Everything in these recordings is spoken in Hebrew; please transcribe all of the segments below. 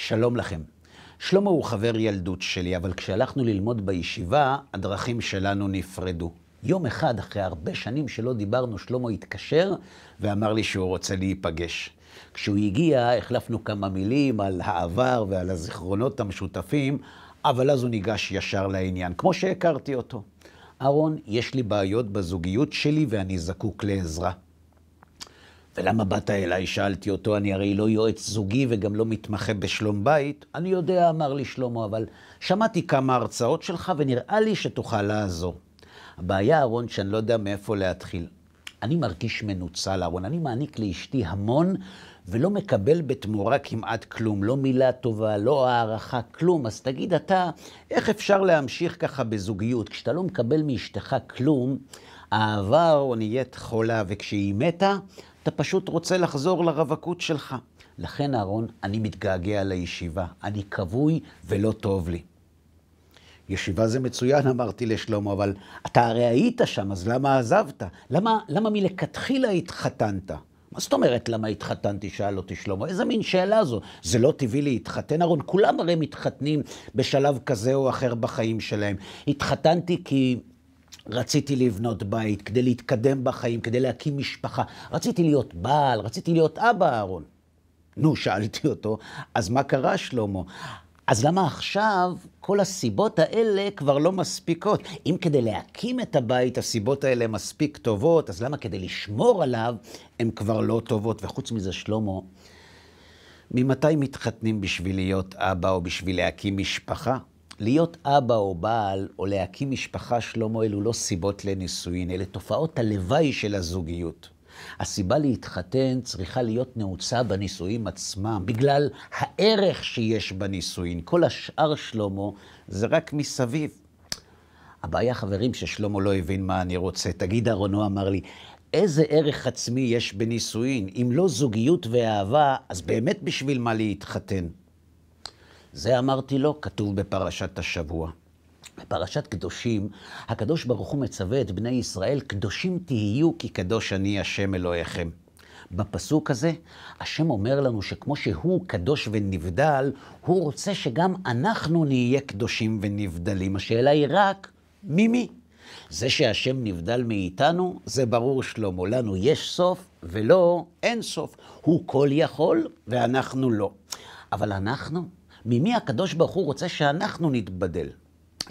שלום לכם. שלמה הוא חבר ילדות שלי, אבל כשהלכנו ללמוד בישיבה, הדרכים שלנו נפרדו. יום אחד, אחרי הרבה שנים שלא דיברנו, שלמה התקשר ואמר לי שהוא רוצה להיפגש. כשהוא הגיע, החלפנו כמה מילים על העבר ועל הזיכרונות המשותפים, אבל אז הוא ניגש ישר לעניין, כמו שהכרתי אותו. אהרון, יש לי בעיות בזוגיות שלי ואני זקוק לעזרה. ולמה באת אליי? שאלתי אותו, אני הרי לא יועץ זוגי וגם לא מתמחה בשלום בית. אני יודע, אמר לי שלמה, אבל שמעתי כמה הרצאות שלך ונראה לי שתוכל לעזור. הבעיה, אהרון, שאני לא יודע מאיפה להתחיל. אני מרגיש מנוצל, אהרון. אני מעניק לאשתי המון ולא מקבל בתמורה כמעט כלום. לא מילה טובה, לא הערכה, כלום. אז תגיד אתה, איך אפשר להמשיך ככה בזוגיות? כשאתה לא מקבל מאשתך כלום, האהבה או נהיית חולה, וכשהיא מתה, אתה פשוט רוצה לחזור לרווקות שלך. לכן, אהרון, אני מתגעגע לישיבה. אני כבוי ולא טוב לי. ישיבה זה מצוין, אמרתי לשלמה, אבל אתה הרי היית שם, אז למה עזבת? למה מלכתחילה התחתנת? מה זאת אומרת למה התחתנתי? שאל אותי שלמה. איזה מין שאלה זו? זה לא טבעי להתחתן, אהרון. כולם הרי מתחתנים בשלב כזה או אחר בחיים שלהם. התחתנתי כי רציתי לבנות בית, כדי להתקדם בחיים, כדי להקים משפחה. רציתי להיות בעל, רציתי להיות אבא, אהרון. נו, שאלתי אותו, אז מה קרה, שלמה? אז למה עכשיו כל הסיבות האלה כבר לא מספיקות? אם כדי להקים את הבית הסיבות האלה מספיק טובות, אז למה כדי לשמור עליו הן כבר לא טובות? וחוץ מזה, שלמה, ממתי מתחתנים בשביל להיות אבא או בשביל להקים משפחה? להיות אבא או בעל או להקים משפחה, שלמה, אלו לא סיבות לנישואין, אלה תופעות הלוואי של הזוגיות. הסיבה להתחתן צריכה להיות נעוצה בנישואים עצמם, בגלל הערך שיש בנישואים. כל השאר, שלמה, זה רק מסביב. הבעיה, חברים, ששלמה לא הבין מה אני רוצה. תגיד, אהרון, הוא אמר לי, איזה ערך עצמי יש בנישואים? אם לא זוגיות ואהבה, אז באמת בשביל מה להתחתן? זה אמרתי לו, כתוב בפרשת השבוע. בפרשת קדושים, הקדוש ברוך הוא מצווה את בני ישראל, קדושים תהיו כי קדוש אני השם אלוהיכם. בפסוק הזה, השם אומר לנו שכמו שהוא קדוש ונבדל, הוא רוצה שגם אנחנו נהיה קדושים ונבדלים. השאלה היא רק, מי? זה שהשם נבדל מאיתנו, זה ברור, שלמה. לנו יש סוף ולא אין סוף. הוא כל יכול ואנחנו לא. אבל אנחנו, ממי הקדוש ברוך הוא רוצה שאנחנו נתבדל?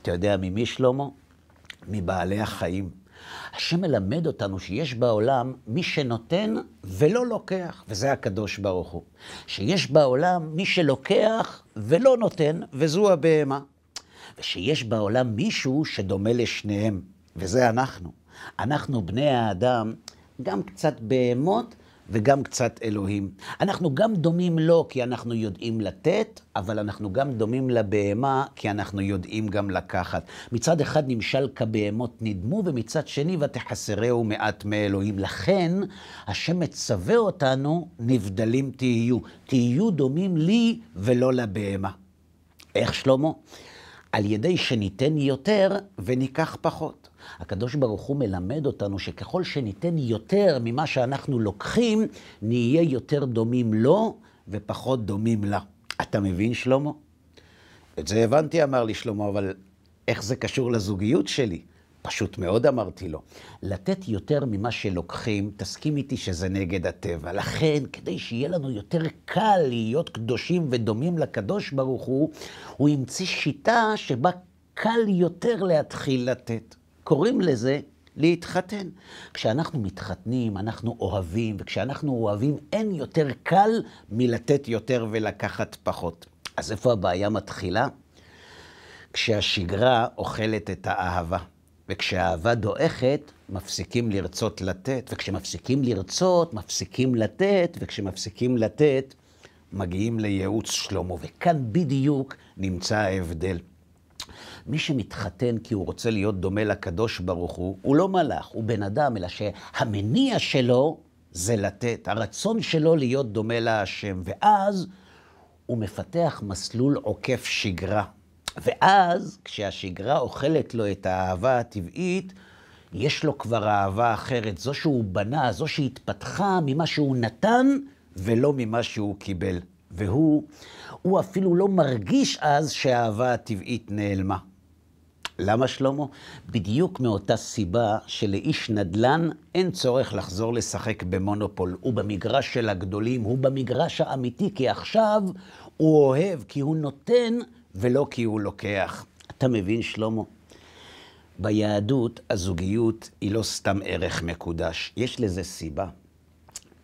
אתה יודע ממי, שלמה? מבעלי החיים. השם מלמד אותנו שיש בעולם מי שנותן ולא לוקח, וזה הקדוש ברוך הוא. שיש בעולם מי שלוקח ולא נותן, וזו הבהמה. ושיש בעולם מישהו שדומה לשניהם, וזה אנחנו. אנחנו בני האדם, גם קצת בהמות וגם קצת אלוהים. אנחנו גם דומים לו כי אנחנו יודעים לתת, אבל אנחנו גם דומים לבהמה כי אנחנו יודעים גם לקחת. מצד אחד נמשל כבהמות נדמו, ומצד שני ותחסרהו מעט מאלוהים. לכן השם מצווה אותנו, נבדלים תהיו. תהיו דומים לי ולא לבהמה. איך, שלמה? על ידי שניתן יותר וניקח פחות. הקדוש ברוך הוא מלמד אותנו שככל שניתן יותר ממה שאנחנו לוקחים, נהיה יותר דומים לו ופחות דומים לה. אתה מבין, שלמה? את זה הבנתי, אמר לי שלמה, אבל איך זה קשור לזוגיות שלי? פשוט מאוד, אמרתי לו. לתת יותר ממה שלוקחים, תסכים איתי שזה נגד הטבע. לכן, כדי שיהיה לנו יותר קל להיות קדושים ודומים לקדוש ברוך הוא המציא שיטה שבה קל יותר להתחיל לתת. קוראים לזה להתחתן. כשאנחנו מתחתנים, אנחנו אוהבים, וכשאנחנו אוהבים, אין יותר קל מלתת יותר ולקחת פחות. אז איפה הבעיה מתחילה? כשהשגרה אוכלת את האהבה. וכשהאהבה דועכת, מפסיקים לרצות לתת, וכשמפסיקים לרצות, מפסיקים לתת, וכשמפסיקים לתת, מגיעים לייעוץ, שלמה. וכאן בדיוק נמצא ההבדל. מי שמתחתן כי הוא רוצה להיות דומה לקדוש ברוך הוא לא מלאך, הוא בן אדם, אלא שהמניע שלו זה לתת. הרצון שלו להיות דומה להשם, ואז הוא מפתח מסלול עוקף שגרה. ואז, כשהשגרה אוכלת לו את האהבה הטבעית, יש לו כבר אהבה אחרת, זו שהוא בנה, זו שהתפתחה ממה שהוא נתן ולא ממה שהוא קיבל. והוא אפילו לא מרגיש אז שהאהבה הטבעית נעלמה. למה שלמה? בדיוק מאותה סיבה שלאיש נדל"ן אין צורך לחזור לשחק במונופול. הוא במגרש של הגדולים, הוא במגרש האמיתי, כי עכשיו הוא אוהב, כי הוא נותן ולא כי הוא לוקח. אתה מבין שלמה? ביהדות הזוגיות היא לא סתם ערך מקודש, יש לזה סיבה.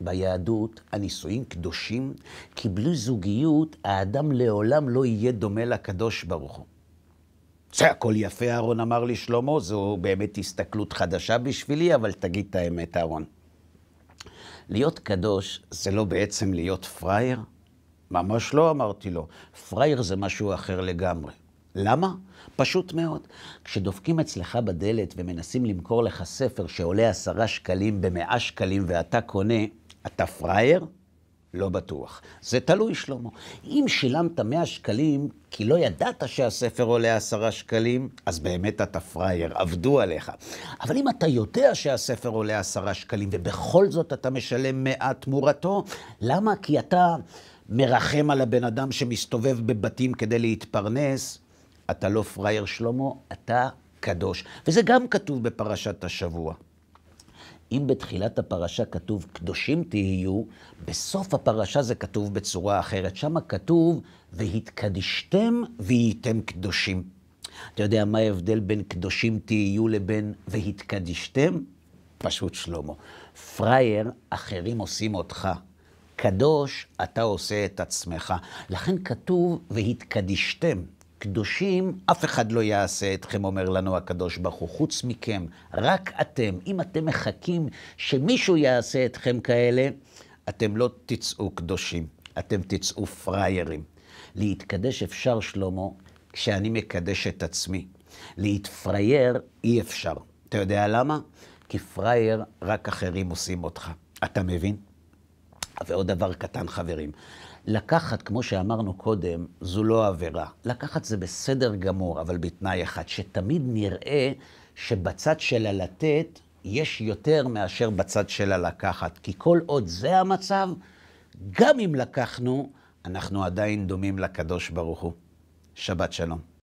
ביהדות הנישואים קדושים, כי בלי זוגיות האדם לעולם לא יהיה דומה לקדוש ברוך הוא. זה הכל יפה, אהרון אמר לי שלמה, זו באמת הסתכלות חדשה בשבילי, אבל תגיד את האמת, אהרון. להיות קדוש זה לא בעצם להיות פרייר? ממש לא, אמרתי לו. פרייר זה משהו אחר לגמרי. למה? פשוט מאוד. כשדופקים אצלך בדלת ומנסים למכור לך ספר שעולה 10 שקלים ב100 שקלים ואתה קונה, אתה פרייר? לא בטוח. זה תלוי שלמה. אם שילמת 100 שקלים כי לא ידעת שהספר עולה 10 שקלים, אז באמת אתה פרייר, עבדו עליך. אבל אם אתה יודע שהספר עולה 10 שקלים ובכל זאת אתה משלם 100 תמורתו, למה? כי אתה מרחם על הבן אדם שמסתובב בבתים כדי להתפרנס, אתה לא פרייר שלמה, אתה קדוש. וזה גם כתוב בפרשת השבוע. אם בתחילת הפרשה כתוב קדושים תהיו, בסוף הפרשה זה כתוב בצורה אחרת. שם כתוב והתקדישתם והייתם קדושים. אתה יודע מה ההבדל בין קדושים תהיו לבין והתקדישתם? פשוט שלמה. פרייר, אחרים עושים אותך. קדוש, אתה עושה את עצמך. לכן כתוב והתקדישתם. קדושים, אף אחד לא יעשה אתכם, אומר לנו הקדוש ברוך הוא, חוץ מכם, רק אתם. אם אתם מחכים שמישהו יעשה אתכם כאלה, אתם לא תצאו קדושים, אתם תצאו פריירים. להתקדש אפשר שלמה, כשאני מקדש את עצמי. להתפרייר אי אפשר. אתה יודע למה? כי פרייר רק אחרים עושים אותך. אתה מבין? ועוד דבר קטן חברים. לקחת, כמו שאמרנו קודם, זו לא עבירה. לקחת זה בסדר גמור, אבל בתנאי אחד, שתמיד נראה שבצד של הלתת יש יותר מאשר בצד של הלקחת. כי כל עוד זה המצב, גם אם לקחנו, אנחנו עדיין דומים לקדוש ברוך הוא. שבת שלום.